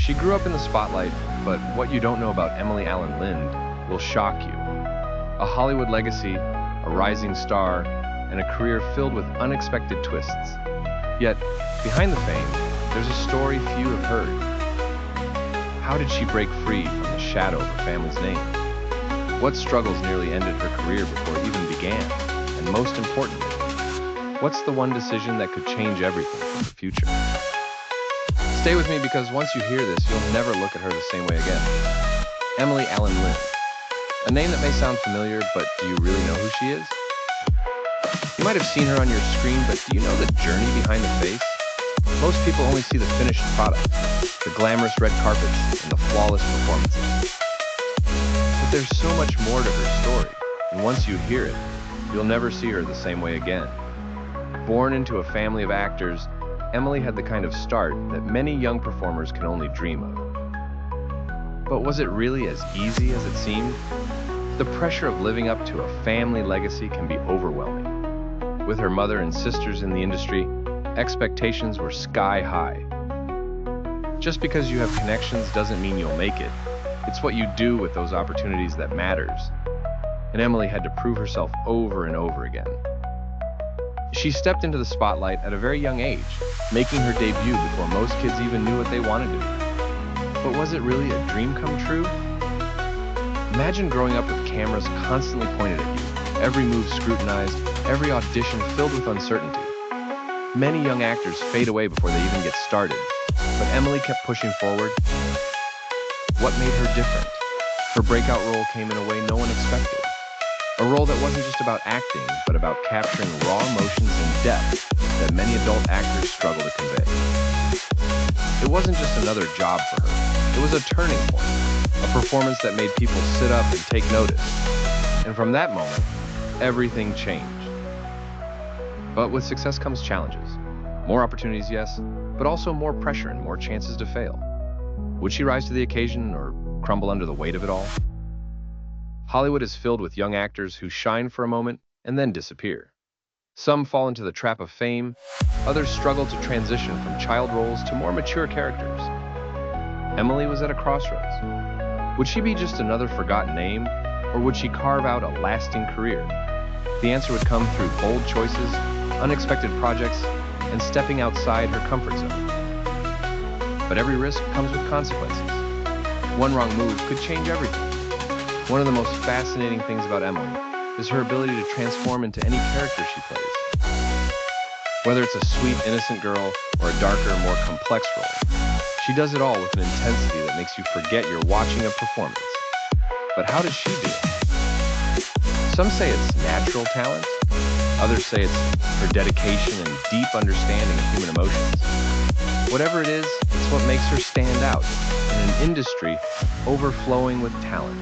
She grew up in the spotlight, but what you don't know about Emily Alyn Lind will shock you. A Hollywood legacy, a rising star, and a career filled with unexpected twists. Yet, behind the fame, there's a story few have heard. How did she break free from the shadow of her family's name? What struggles nearly ended her career before it even began? And most importantly, what's the one decision that could change everything for the future? Stay with me because once you hear this, you'll never look at her the same way again. Emily Alyn Lind. A name that may sound familiar, but do you really know who she is? You might have seen her on your screen, but do you know the journey behind the face? Most people only see the finished product, the glamorous red carpets, and the flawless performances. But there's so much more to her story, and once you hear it, you'll never see her the same way again. Born into a family of actors, Emily had the kind of start that many young performers can only dream of. But was it really as easy as it seemed? The pressure of living up to a family legacy can be overwhelming. With her mother and sisters in the industry, expectations were sky high. Just because you have connections doesn't mean you'll make it. It's what you do with those opportunities that matters. And Emily had to prove herself over and over again. She stepped into the spotlight at a very young age, making her debut before most kids even knew what they wanted to be. But was it really a dream come true? Imagine growing up with cameras constantly pointed at you, every move scrutinized, every audition filled with uncertainty. Many young actors fade away before they even get started, but Emily kept pushing forward. What made her different? Her breakout role came in a way no one expected. A role that wasn't just about acting, but about capturing raw emotions and depth that many adult actors struggle to convey. It wasn't just another job for her. It was a turning point, a performance that made people sit up and take notice. And from that moment, everything changed. But with success comes challenges. More opportunities, yes, but also more pressure and more chances to fail. Would she rise to the occasion or crumble under the weight of it all? Hollywood is filled with young actors who shine for a moment and then disappear. Some fall into the trap of fame, others struggle to transition from child roles to more mature characters. Emily was at a crossroads. Would she be just another forgotten name, or would she carve out a lasting career? The answer would come through bold choices, unexpected projects, and stepping outside her comfort zone. But every risk comes with consequences. One wrong move could change everything. One of the most fascinating things about Emily is her ability to transform into any character she plays. Whether it's a sweet, innocent girl or a darker, more complex role, she does it all with an intensity that makes you forget you're watching a performance. But how does she do it? Some say it's natural talent. Others say it's her dedication and deep understanding of human emotions. Whatever it is, it's what makes her stand out in an industry overflowing with talent.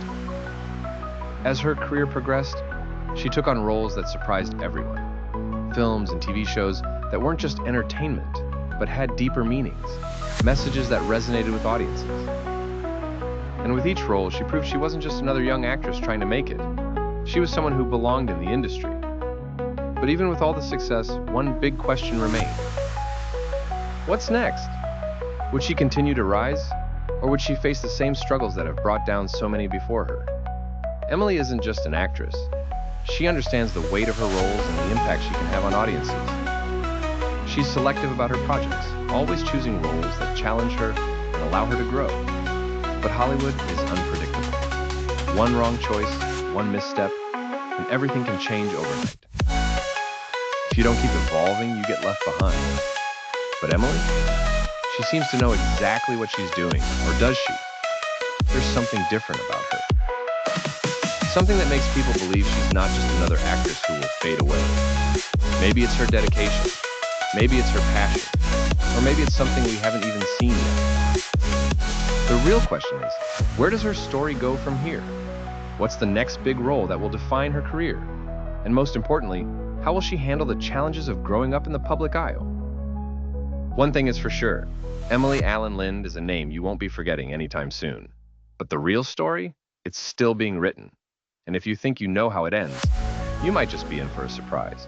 As her career progressed, she took on roles that surprised everyone. Films and TV shows that weren't just entertainment, but had deeper meanings, messages that resonated with audiences. And with each role, she proved she wasn't just another young actress trying to make it. She was someone who belonged in the industry. But even with all the success, one big question remained. What's next? Would she continue to rise, or would she face the same struggles that have brought down so many before her? Emily isn't just an actress. She understands the weight of her roles and the impact she can have on audiences. She's selective about her projects, always choosing roles that challenge her and allow her to grow. But Hollywood is unpredictable. One wrong choice, one misstep, and everything can change overnight. If you don't keep evolving, you get left behind. But Emily? She seems to know exactly what she's doing, or does she? There's something different about her. Something that makes people believe she's not just another actress who will fade away. Maybe it's her dedication, maybe it's her passion, or maybe it's something we haven't even seen yet. The real question is, where does her story go from here? What's the next big role that will define her career? And most importantly, how will she handle the challenges of growing up in the public eye? One thing is for sure, Emily Alyn Lind is a name you won't be forgetting anytime soon. But the real story? It's still being written. And if you think you know how it ends, you might just be in for a surprise.